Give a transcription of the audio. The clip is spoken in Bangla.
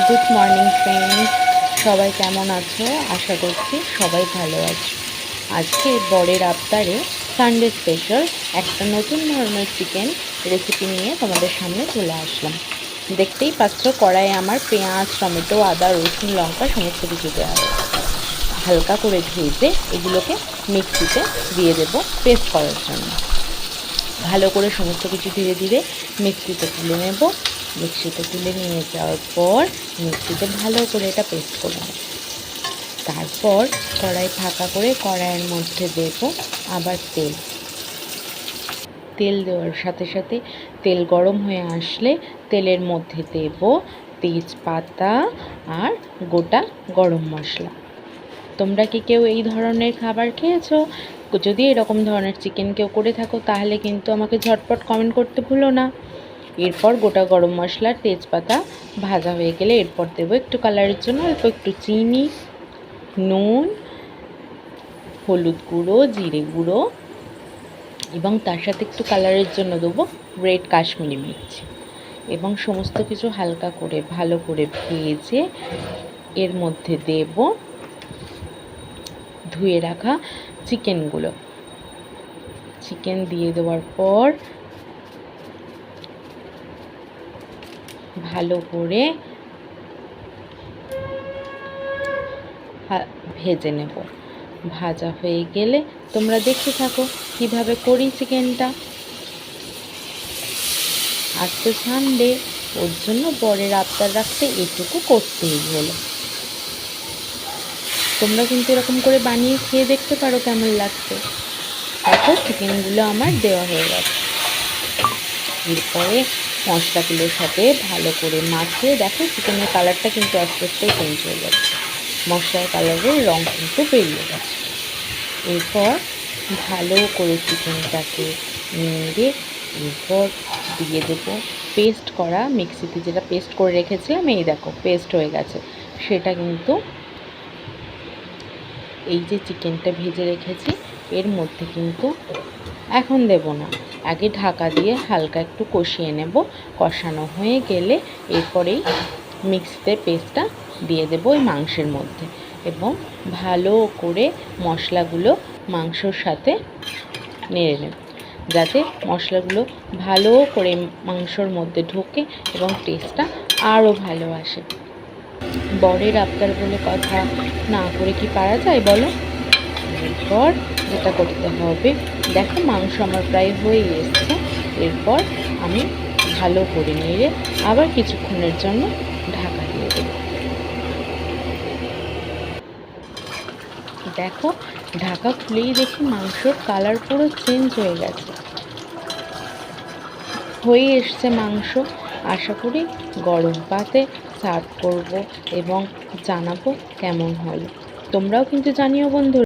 গুড মর্নিং ফ্রেন্ডস, সবাই কেমন আছো? আশা করছি সবাই ভালো আছো। আজকে বরের আবদারে সানডে স্পেশাল একটা নতুন ধরনের চিকেন রেসিপি নিয়ে তোমাদের সামনে চলে আসলাম। দেখতেই পাচ্ছ কড়াইয়ে আমার পেঁয়াজ, টমেটো, আদা, রসুন, লঙ্কা সমস্ত কিছু দেওয়া আছে। হালকা করে ভেজে এগুলোকে মিক্সিতে দিয়ে দেব পেস্ট করার জন্য। ভালো করে সমস্ত কিছু ধীরে ধীরে মিক্সিতে তুলে নেব। মিক্সিতে তুলে নিয়ে যাওয়ার পর মিক্সিতে ভালো করে এটা পেস্ট করে নেব। তারপর কড়াই ফাঁকা করে কড়াইয়ের মধ্যে দেব আবার তেল দেওয়ার সাথে সাথে তেল গরম হয়ে আসলে তেলের মধ্যে দেব তেজপাতা আর গোটা গরম মশলা। তোমরা কি কেউ এই ধরনের খাবার খেয়েছো? যদি এরকম ধরনের চিকেন কেউ করে থাকো তাহলে কিন্তু আমাকে ঝটপট কমেন্ট করতে ভুলো না। এরপর গোটা গরম মশলার তেজপাতা ভাজা হয়ে গেলে এরপর দেবো একটু কালারের জন্য অল্প একটু চিনি, নুন, হলুদ গুঁড়ো, জিরে গুঁড়ো এবং তার সাথে একটু কালারের জন্য দেবো রেড কাশ্মীরি মির্চি এবং সমস্ত কিছু হালকা করে ভালো করে ভেজে এর মধ্যে দেব ধুয়ে রাখা চিকেন দিয়ে দেওয়ার পর ভালো করে ভেজে নেব। ভাজা হয়ে গেলে তোমরা দেখতে থাকো কিভাবে করি চিকেনটা। আজ তো সানডে, ওর জন্য বরের আবদার রাখতে এটুকু করতেই হলো। তোমরা কিন্তু এরকম করে বানিয়ে খেয়ে দেখতে পারো কেমন লাগছে। দেখো চিকেনগুলো আমার দেওয়া হয়ে গেছে। এরপরে মশলাগুলোর সাথে ভালো করে মাখিয়ে দেখো চিকেনের কালারটা কিন্তু আস্তে আস্তে চেঞ্জ হয়ে যাচ্ছে, মশলার কালারের রং কিন্তু বেরিয়ে গেছে। এরপর ভালো করে চিকেনটাকে নেড়ে এরপর দিয়ে দেবো পেস্ট করা, মিক্সিতে যেটা পেস্ট করে রেখেছিলাম, এই দেখো পেস্ট হয়ে গেছে। সেটা কিন্তু এই যে চিকেনটা ভেজে রেখেছি এর মধ্যে কিন্তু এখন দেব না, আগে ঢাকা দিয়ে হালকা একটু কষিয়ে নেব। কষানো হয়ে গেলে এরপরেই মিক্সিতে পেস্টটা দিয়ে দেব ওই মাংসের মধ্যে এবং ভালো করে মশলাগুলো মাংসর সাথে নেড়ে নেব যাতে মশলাগুলো ভালো করে মাংসর মধ্যে ঢোকে এবং টেস্টটা আরও ভালো আসে। বরের আবদার বলে কথা, না করে কি পারা যায় বলো? এরপর যেটা করতে হবে, দেখো মাংস আমার প্রায় হয়ে এসছে। এরপর আমি ভালো করে নেড়ে আবার কিছুক্ষণের জন্য ঢাকা দিয়ে দেব। দেখো ঢাকা খুলেই দেখি মাংসর কালার পুরো চেঞ্জ হয়ে গেছে, হয়ে এসছে মাংস। আশা করি গরম পাতে সার্ভ করব এবং জানাবো কেমন হলো। তোমরাও কিন্তু জানিও বন্ধুরা।